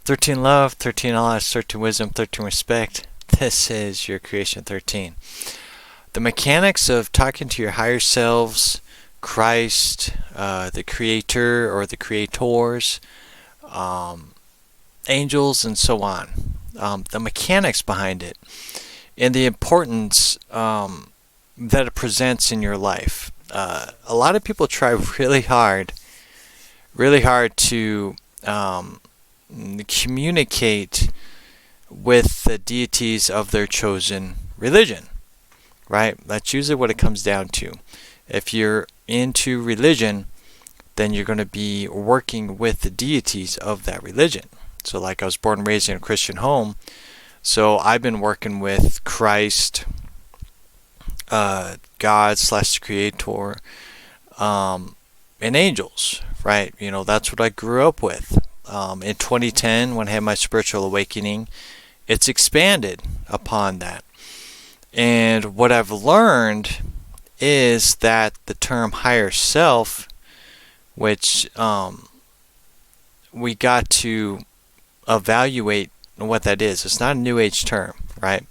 13 love, 13 knowledge, 13 wisdom, 13 respect. This is your creation 13. The mechanics of talking to your higher selves, Christ, the creator or the creators, angels, and so on. The mechanics behind it and the importance that it presents in your life. A lot of people try really hard to communicate with the deities of their chosen religion, right? That's usually what it comes down to. If you're into religion, then you're going to be working with the deities of that religion. So like I was born and raised in a Christian home, so I've been working with Christ, God/Creator, and angels, right? You know, that's what I grew up with. In 2010, when I had my spiritual awakening, it's expanded upon that. And what I've learned is that the term higher self, which we got to evaluate what that is. It's not a New Age term, right?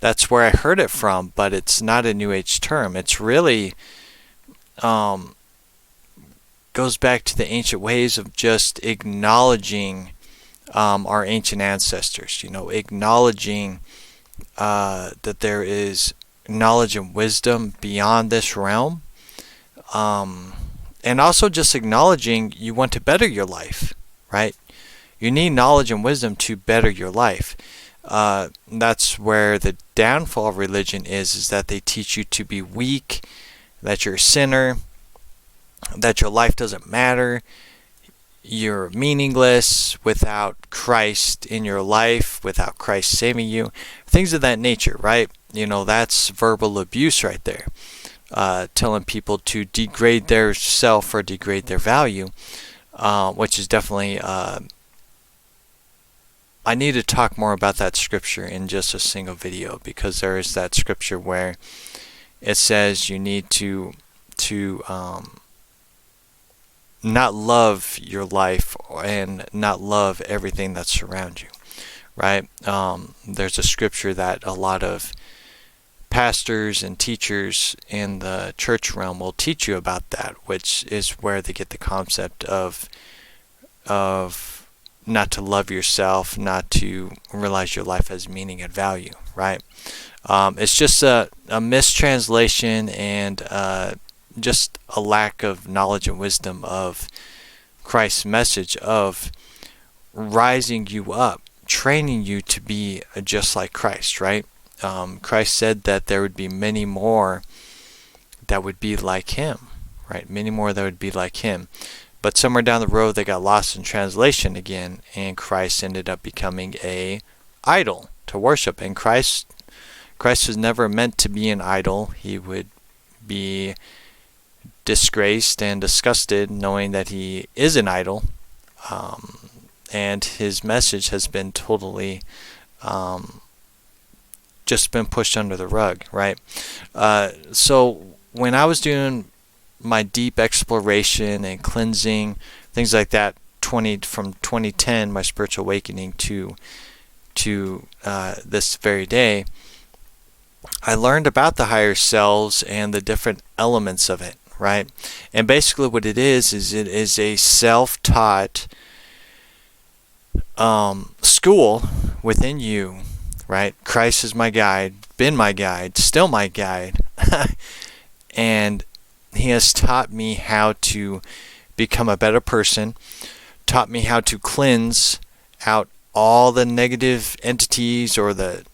That's where I heard it from, but it's not a New Age term. It's really goes back to the ancient ways of just acknowledging our ancient ancestors. You know, acknowledging that there is knowledge and wisdom beyond this realm, and also just acknowledging you want to better your life, right? You need knowledge and wisdom to better your life. That's where the downfall of religion is that they teach you to be weak, that you're a sinner, that your life doesn't matter, you're meaningless without Christ in your life, without Christ saving you, things of that nature, right? You know, that's verbal abuse right there, telling people to degrade their self or degrade their value, which is definitely, I need to talk more about that scripture in just a single video, because there is that scripture where it says you need to not love your life and not love everything that surrounds you, right? There's a scripture that a lot of pastors and teachers in the church realm will teach you about that, which is where they get the concept of not to love yourself, not to realize your life has meaning and value, right? It's just a mistranslation and just a lack of knowledge and wisdom of Christ's message of rising you up, training you to be just like Christ, right? Christ said that there would be many more that would be like him, right? Many more that would be like him. But somewhere down the road they got lost in translation again, and Christ ended up becoming a idol to worship. And Christ was never meant to be an idol. He would be disgraced and disgusted knowing that he is an idol, and his message has been totally just been pushed under the rug, right? So when I was doing my deep exploration and cleansing, things like that, from 2010, my spiritual awakening to this very day, I learned about the higher selves and the different elements of it, right? And basically what it is it is a self-taught school within you, right? Christ is my guide, been my guide, still my guide, and he has taught me how to become a better person, taught me how to cleanse out all the negative entities or the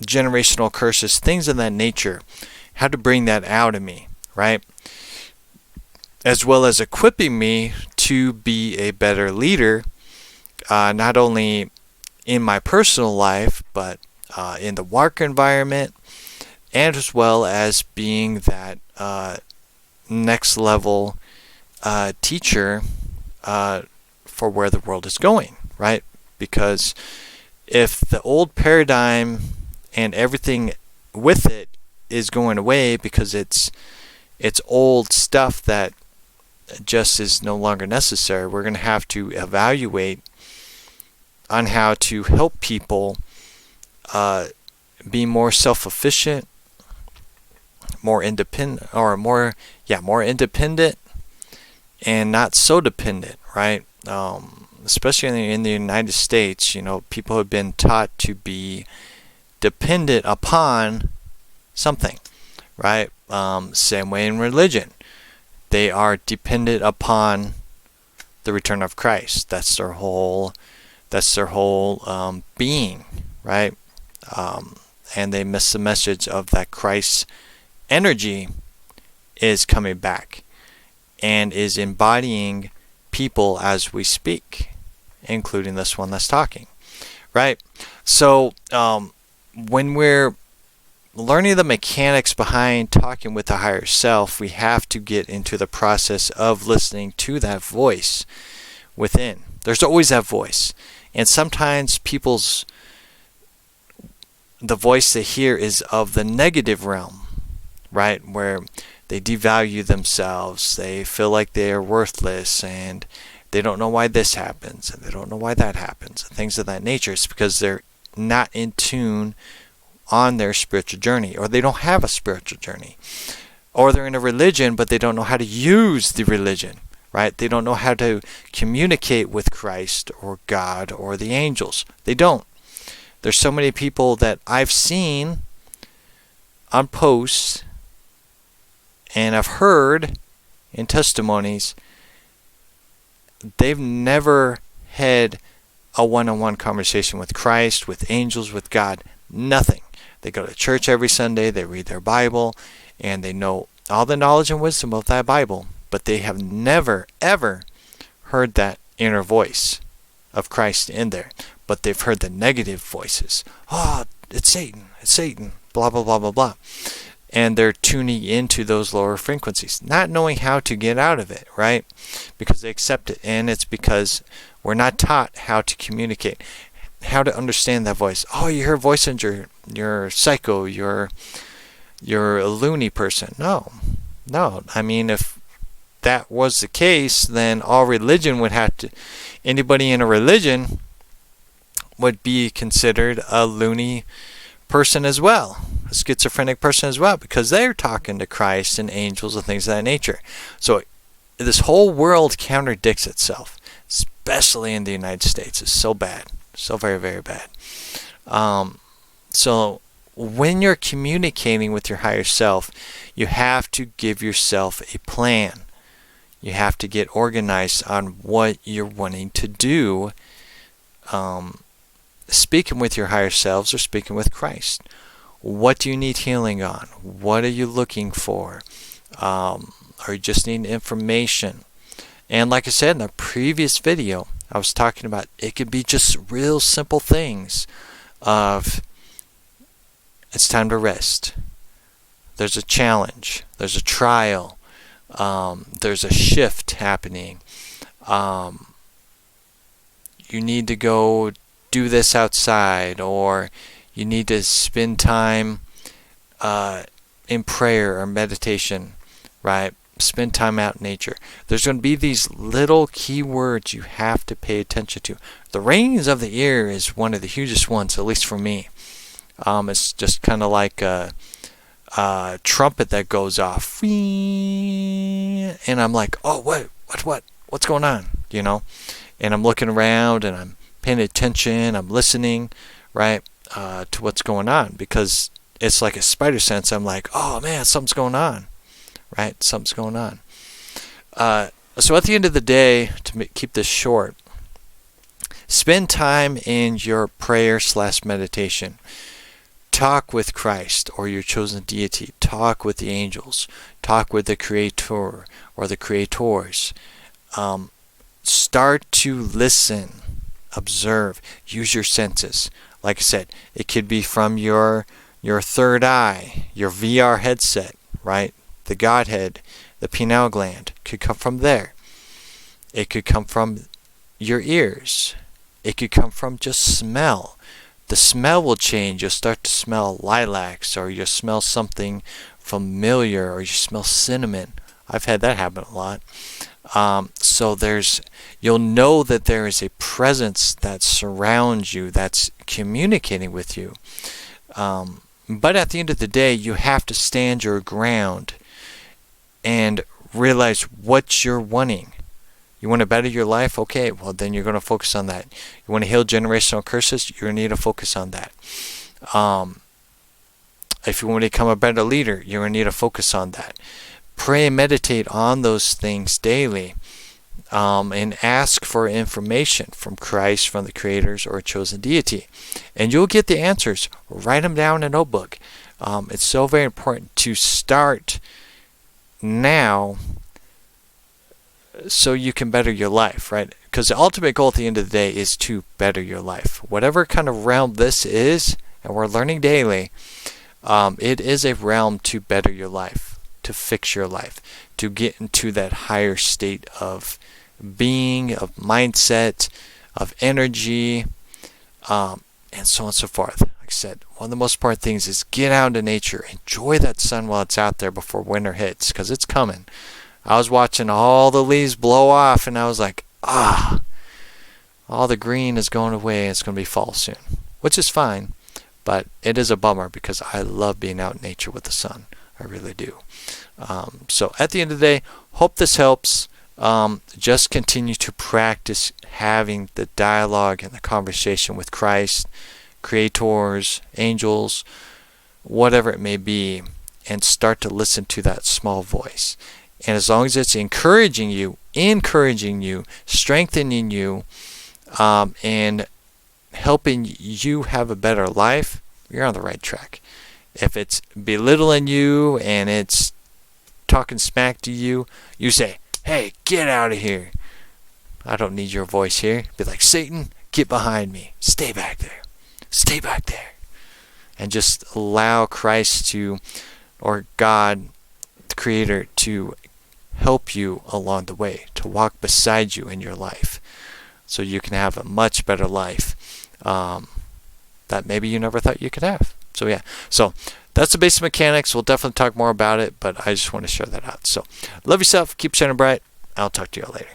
generational curses, things of that nature, how to bring that out of me, right? As well as equipping me to be a better leader, not only in my personal life, but in the work environment, and as well as being that next level teacher for where the world is going, right? Because if the old paradigm and everything with it is going away because it's old stuff that just is no longer necessary. We're going to have to evaluate on how to help people be more self-efficient, more independent, more independent, and not so dependent, right? Especially in the United States, people have been taught to be dependent upon something, right? Same way in religion. They are dependent upon the return of Christ. That's their whole being, right? And they miss the message of that Christ's energy is coming back and is embodying people as we speak, including this one that's talking, right? So when we're learning the mechanics behind talking with the higher self, we have to get into the process of listening to that voice within. There's always that voice. And sometimes the voice they hear is of the negative realm, right? Where they devalue themselves, they feel like they are worthless, and they don't know why this happens, and they don't know why that happens, and things of that nature. It's because they're not in tune on their spiritual journey, or they don't have a spiritual journey, or they're in a religion but they don't know how to use the religion, right? They don't know how to communicate with Christ or God or the angels. They don't. There's so many people that I've seen on posts and I've heard in testimonies, they've never had a one-on-one conversation with Christ, with angels, with God. Nothing. They go to church every Sunday, they read their Bible, and they know all the knowledge and wisdom of that Bible, but they have never, ever heard that inner voice of Christ in there. But they've heard the negative voices. Oh, it's Satan, blah, blah, blah, blah, blah. And they're tuning into those lower frequencies, not knowing how to get out of it, right? Because they accept it. And it's because we're not taught how to communicate, how to understand that voice. Oh, you hear a voice and you're psycho, you're a loony person. No. I mean, if that was the case, then all religion would have to, anybody in a religion would be considered a loony person as well, a schizophrenic person as well, because they're talking to Christ and angels and things of that nature. So this whole world contradicts itself, especially in the United States. It's so bad, so very, very bad. So when you're communicating with your higher self, you have to give yourself a plan. You have to get organized on what you're wanting to do, speaking with your higher selves or speaking with Christ. What do you need healing on? What are you looking for? Or you just need information? And like I said in a previous video, I was talking about it could be just real simple things of it's time to rest. There's a challenge. There's a trial. There's a shift happening. You need to go do this outside, or you need to spend time in prayer or meditation, right? Spend time out in nature. There's going to be these little key words you have to pay attention to. The ringings of the ear is one of the hugest ones, at least for me. It's just kind of like a trumpet that goes off, and I'm like, oh, what's going on, And I'm looking around and I'm paying attention, I'm listening, right, to what's going on, because it's like a spider sense. I'm like, oh man, something's going on, right? Something's going on. So at the end of the day, to keep this short, spend time in your prayer/meditation. Talk with Christ or your chosen deity. Talk with the angels. Talk with the Creator or the Creators. Start to listen, observe, use your senses. Like I said, it could be from your third eye, your VR headset, right? The Godhead, the pineal gland could come from there. It could come from your ears. It could come from just smell. The smell will change. You'll start to smell lilacs, or you'll smell something familiar, or you smell cinnamon. I've had that happen a lot. So you'll know that there is a presence that surrounds you, that's communicating with you. But at the end of the day, you have to stand your ground and realize what you're wanting. You want to better your life? Okay, well then you're going to focus on that. You want to heal generational curses? You're going to need to focus on that. If you want to become a better leader, you're going to need to focus on that. Pray and meditate on those things daily. And ask for information from Christ, from the creators, or a chosen deity. And you'll get the answers. Write them down in a notebook. It's so very important to start now so you can better your life, right? Because the ultimate goal at the end of the day is to better your life. Whatever kind of realm this is, and we're learning daily, it is a realm to better your life, to fix your life, to get into that higher state of being, of mindset, of energy, and so on and so forth. Like I said, one of the most important things is get out into nature. Enjoy that sun while it's out there before winter hits, because it's coming. I was watching all the leaves blow off, and I was like, all the green is going away. It's going to be fall soon, which is fine, but it is a bummer because I love being out in nature with the sun. I really do. So at the end of the day, hope this helps. Just continue to practice having the dialogue and the conversation with Christ, creators, angels, whatever it may be, and start to listen to that small voice. And as long as it's encouraging you, strengthening you, and helping you have a better life, you're on the right track. If it's belittling you and it's talking smack to you, you say, hey, get out of here. I don't need your voice here. Be like, Satan, get behind me. Stay back there. Stay back there. And just allow Christ to, or God, the Creator, to help you along the way, to walk beside you in your life, so you can have a much better life that maybe you never thought you could have. So yeah, so that's the basic mechanics. We'll definitely talk more about it, but I just want to share that out. So love yourself, keep shining bright. I'll talk to you all later.